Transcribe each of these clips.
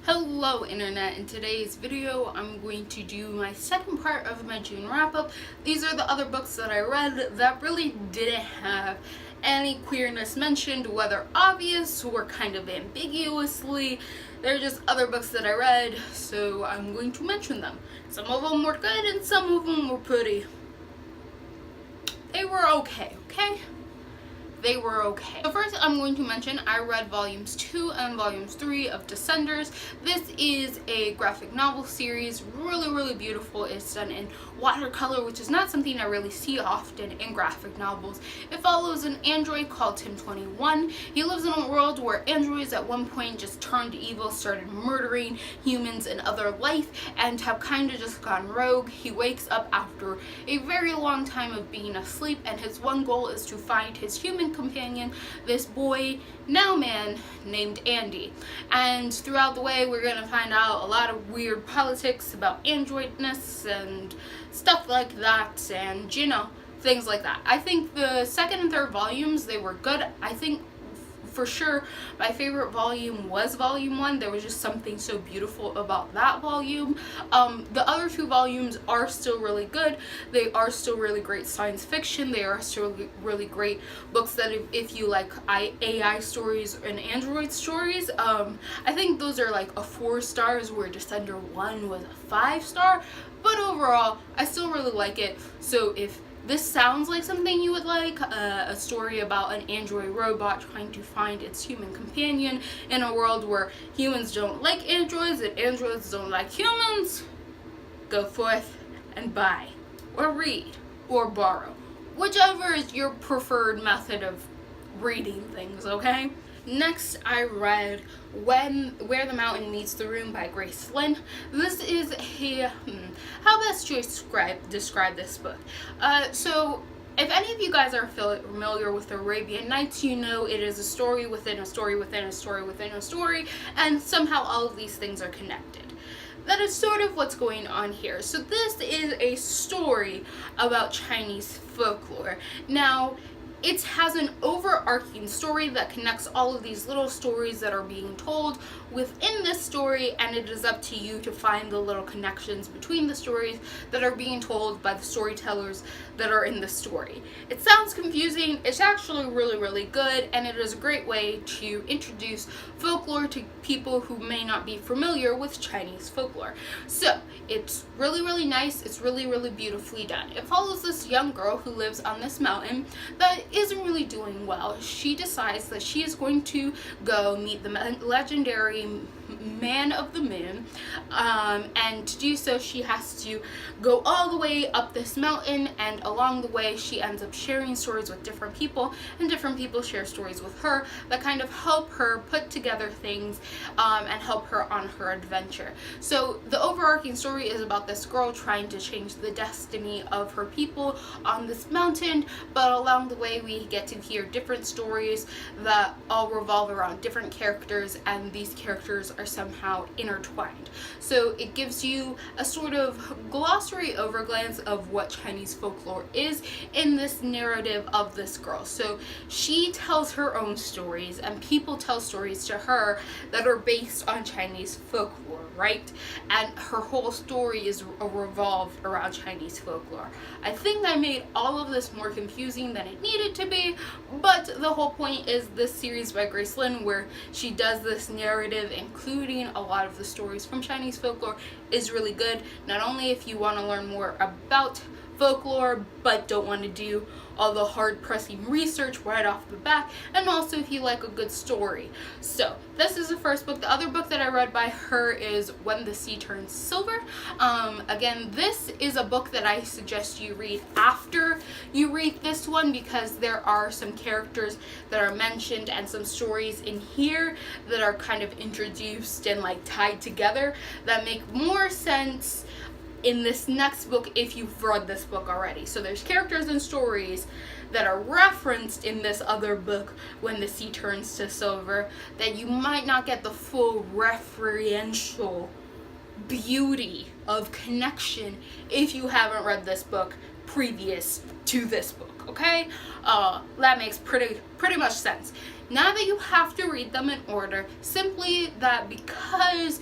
Hello Internet, in today's video I'm going to do my second part of my June wrap-up. These are the other books that I read that really didn't have any queerness mentioned, whether obvious or kind of ambiguously. They're just other books that I read, so I'm going to mention them. Some of them were good and some of them were pretty. They were okay? They were okay. So first I'm going to mention I read volumes 2 and volumes 3 of Descenders. This is a graphic novel series, really beautiful. It's done in watercolor, which is not something I really see often in graphic novels. It follows an android called Tim-21. He lives in a world where androids at one point just turned evil, started murdering humans and other life, and have kind of just gone rogue. He wakes up after a very long time of being asleep, and his one goal is to find his human companion, this boy, now man, named Andy. And throughout the way we're gonna find out a lot of weird politics about androidness and stuff like that, and you know, things like that. I think the second and third volumes, they were good. I think for sure my favorite volume was volume 1. There was just something so beautiful about that volume. The other two volumes are still really good. They are still really great science fiction. They are still really great books that if you like AI stories and android stories, I think those are like a 4 stars, where Descender 1 was a 5-star, but overall I still really like it. So if this sounds like something you would like, a story about an android robot trying to find its human companion in a world where humans don't like androids and androids don't like humans, go forth and buy, or read, or borrow. Whichever is your preferred method of reading things, okay? Next, I read Where the Mountain Meets the Room by Grace Lynn. This is a, how best to describe this book? So if any of you guys are familiar with the Arabian Nights, you know it is a story within a story within a story within a story, and somehow all of these things are connected. That is sort of what's going on here. So this is a story about Chinese folklore. Now, it has an overarching story that connects all of these little stories that are being told within this story, and it is up to you to find the little connections between the stories that are being told by the storytellers that are in the story. It sounds confusing. It's actually really good, and it is a great way to introduce folklore to people who may not be familiar with Chinese folklore. So it's really nice. It's really beautifully done. It follows this young girl who lives on this mountain that isn't really doing well. She decides that she is going to go meet the legendary Man of the Moon, and to do so she has to go all the way up this mountain, and along the way she ends up sharing stories with different people, and different people share stories with her that kind of help her put together things and help her on her adventure. So the overarching story is about this girl trying to change the destiny of her people on this mountain, but along the way we get to hear different stories that all revolve around different characters, and these characters are somehow intertwined. So it gives you a sort of glossary overglance of what Chinese folklore is in this narrative of this girl. So she tells her own stories, and people tell stories to her that are based on Chinese folklore, right? And her whole story is revolved around Chinese folklore. I think I made all of this more confusing than it needed to be, but the whole point is this series by Grace Lynn, where she does this narrative including a lot of the stories from Chinese folklore, is really good. Not only if you want to learn more about folklore but don't want to do all the hard pressing research right off the bat, and also if you like a good story. So this is the first book. The other book that I read by her is When the Sea Turns Silver. Again, this is a book that I suggest you read after you read this one, because there are some characters that are mentioned and some stories in here that are kind of introduced and like tied together that make more sense in this next book if you've read this book already. So there's characters and stories that are referenced in this other book, When the Sea Turns to Silver, that you might not get the full referential beauty of connection if you haven't read this book previous to this book. okay? That makes pretty much sense. Not that you have to read them in order, simply that because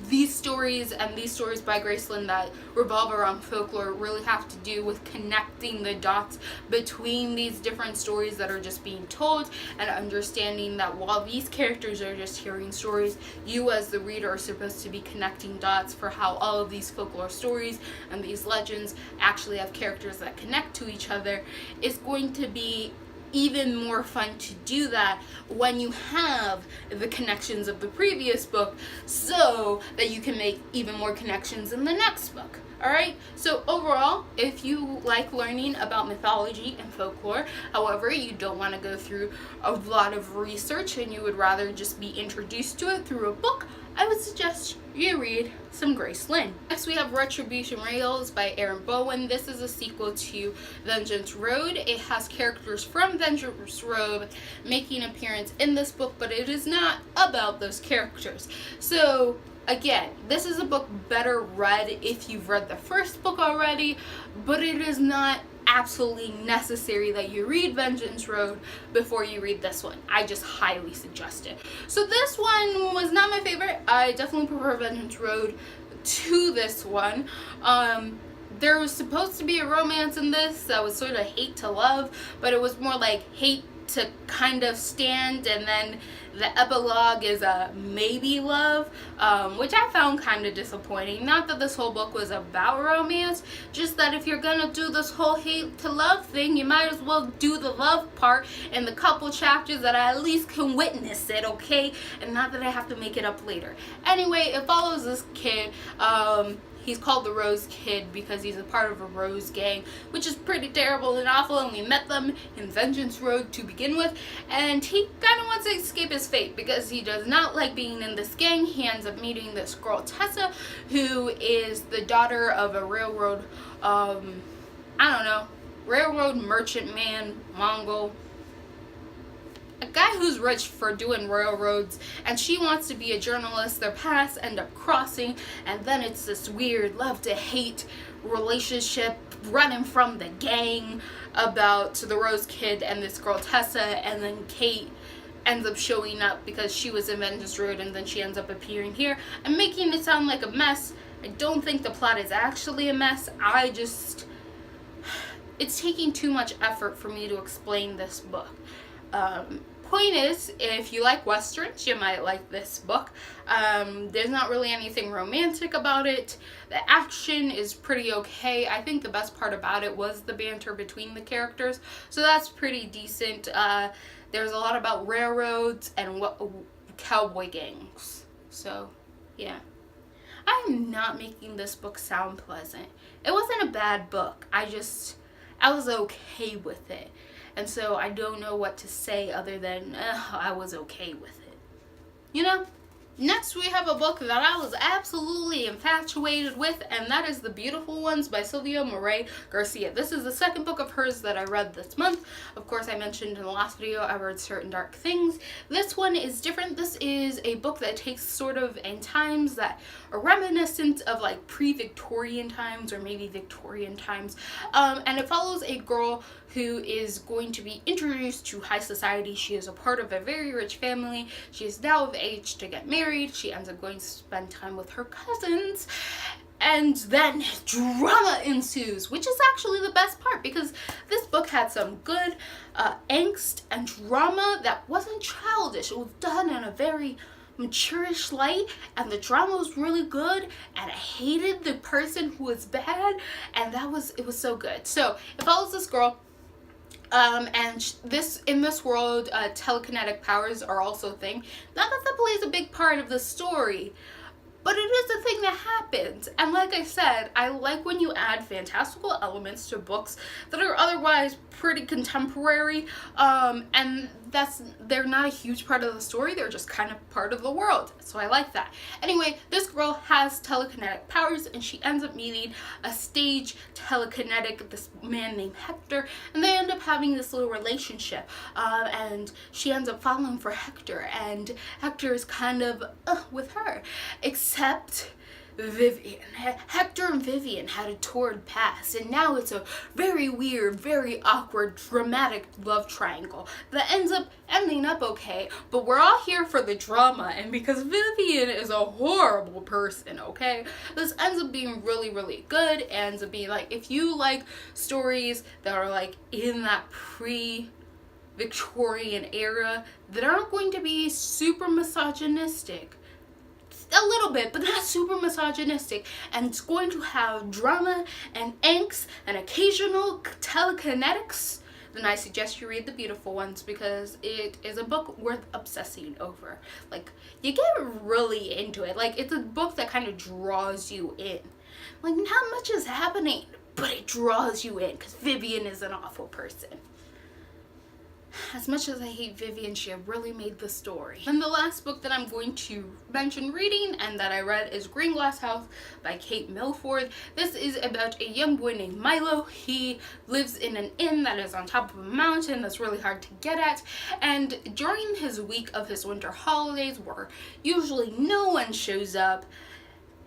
these stories and these stories by Graceland that revolve around folklore really have to do with connecting the dots between these different stories that are just being told, and understanding that while these characters are just hearing stories, you as the reader are supposed to be connecting dots for how all of these folklore stories and these legends actually have characters that connect to each other. Is going to be even more fun to do that when you have the connections of the previous book, so that you can make even more connections in the next book. Alright, so overall, if you like learning about mythology and folklore, however, you don't want to go through a lot of research and you would rather just be introduced to it through a book, I would suggest you read some Graceland. Next we have Retribution Rails by Aaron Bowen. This is a sequel to Vengeance Road. It has characters from Vengeance Road making an appearance in this book, but it is not about those characters. So again, this is a book better read if you've read the first book already, but it is not absolutely necessary that you read Vengeance Road before you read this one. I just highly suggest it. So this one was not my favorite. I definitely prefer Vengeance Road to this one. There was supposed to be a romance in this that was sort of hate to love, but it was more like hate to kind of stand, and then the epilogue is a maybe love, which I found kind of disappointing. Not that this whole book was about romance, just that if you're gonna do this whole hate to love thing, you might as well do the love part in the couple chapters that I at least can witness it, okay? And not that I have to make it up later. Anyway, it follows this kid. He's called the Rose Kid because he's a part of a Rose gang, which is pretty terrible and awful, and we met them in Vengeance Road to begin with, and he kind of wants to escape his fate because he does not like being in this gang. He ends up meeting this girl, Tessa, who is the daughter of a railroad, railroad merchant man, Mongol, a guy who's rich for doing railroads, and she wants to be a journalist. Their paths end up crossing, and then it's this weird love to hate relationship running from the gang about the Rose Kid and this girl Tessa, and then Kate ends up showing up because she was in Vengeance Road, and then she ends up appearing here and making it sound like a mess. I don't think the plot is actually a mess. It's taking too much effort for me to explain this book. Point is, if you like westerns, you might like this book. There's not really anything romantic about it. The action is pretty okay. I think the best part about it was the banter between the characters, so that's pretty decent. There's a lot about railroads and cowboy gangs. So, yeah. I am not making this book sound pleasant. It wasn't a bad book. I was okay with it. And so I don't know what to say other than I was okay with it. You know? Next we have a book that I was absolutely infatuated with, and that is The Beautiful Ones by Sylvia Moray Garcia. This is the second book of hers that I read this month. Of course, I mentioned in the last video I read Certain Dark Things. This one is different. This is a book that takes sort of in times that are reminiscent of like pre-Victorian times or maybe Victorian times. And it follows a girl who is going to be introduced to high society. She is a part of a very rich family. She is now of age to get married. She ends up going to spend time with her cousins, and then drama ensues, which is actually the best part because this book had some good angst and drama that wasn't childish. It was done in a very mature-ish light, and the drama was really good, and I hated the person who was bad, and it was so good. So it follows this girl, and in this world, telekinetic powers are also a thing. Not that plays a big part of the story, but it is a thing that happens. And like I said, I like when you add fantastical elements to books that are otherwise pretty contemporary, and they're not a huge part of the story, they're just kind of part of the world. So I like that. Anyway, this girl has telekinetic powers, and she ends up meeting a stage telekinetic, this man named Hector, and they end up having this little relationship, and she ends up falling for Hector, and Hector is kind of with her, except Vivian. Hector and Vivian had a torrid past, and now it's a very weird, very awkward, dramatic love triangle that ending up okay, but we're all here for the drama, and because Vivian is a horrible person, okay, this ends up being really, really good. It ends up being like, if you like stories that are like in that Victorian era that aren't going to be super misogynistic, a little bit, but not super misogynistic, and it's going to have drama and angst and occasional telekinetics, then I suggest you read The Beautiful Ones, because it is a book worth obsessing over. Like, you get really into it. Like, it's a book that kind of draws you in. Like, not much is happening, but it draws you in because Vivian is an awful person. As much as I hate Vivian, she really made the story. And the last book that I'm going to mention reading and that I read is Greenglass House by Kate Milford. This is about a young boy named Milo. He lives in an inn that is on top of a mountain that's really hard to get at. And during his week of his winter holidays, where usually no one shows up,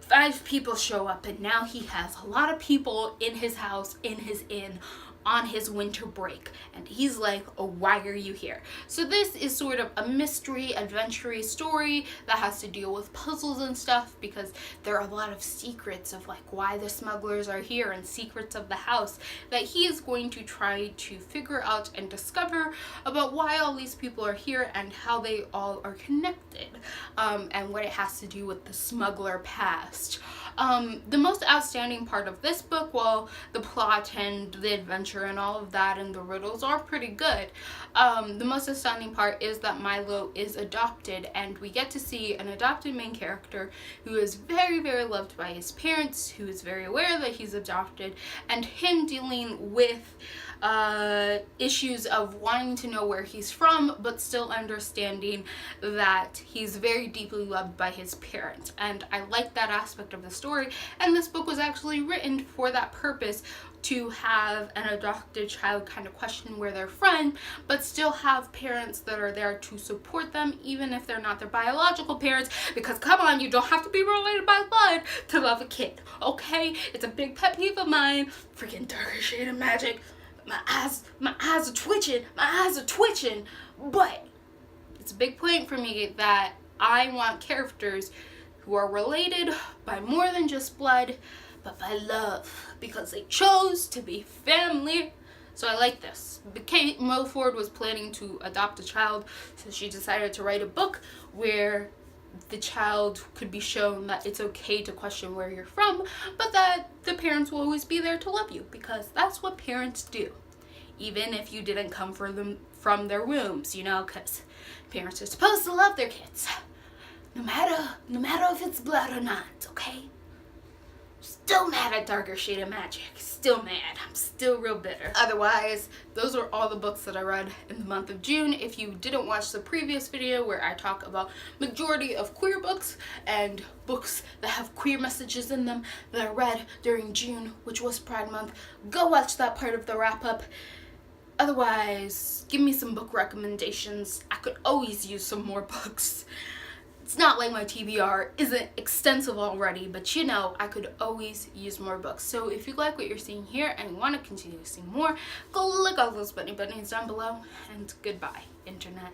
5 people show up, and now he has a lot of people in his house, in his inn, on his winter break, and he's like, oh, why are you here? So this is sort of a mystery adventure story that has to deal with puzzles and stuff, because there are a lot of secrets of like why the smugglers are here and secrets of the house that he is going to try to figure out and discover about why all these people are here and how they all are connected, and what it has to do with the smuggler past. The most outstanding part of this book, well, the plot and the adventure and all of that and the riddles are pretty good. The most astounding part is that Milo is adopted, and we get to see an adopted main character who is very, very loved by his parents, who is very aware that he's adopted, and him dealing with issues of wanting to know where he's from, but still understanding that he's very deeply loved by his parents. And I like that aspect of the story, and this book was actually written for that purpose, to have an adopted child kind of question where they're from, but still have parents that are there to support them, even if they're not their biological parents, because come on, you don't have to be related by blood to love a kid, okay? It's a big pet peeve of mine. Freaking Darker Shade of Magic. My eyes are twitching, but it's a big point for me that I want characters who are related by more than just blood, but by love, because they chose to be family. So I like this. Kate Milford was planning to adopt a child, so she decided to write a book where the child could be shown that it's okay to question where you're from, but that the parents will always be there to love you, because that's what parents do, even if you didn't come from their wombs, you know, because parents are supposed to love their kids, no matter if it's blood or not, okay? Still mad at Darker Shade of Magic. Still mad. I'm still real bitter. Otherwise, those are all the books that I read in the month of June. If you didn't watch the previous video where I talk about majority of queer books and books that have queer messages in them that I read during June, which was Pride Month, go watch that part of the wrap up. Otherwise, give me some book recommendations. I could always use some more books. It's not like my TBR isn't extensive already, but you know, I could always use more books. So if you like what you're seeing here and you want to continue to see more, go look all those bunnies down below, and goodbye, internet.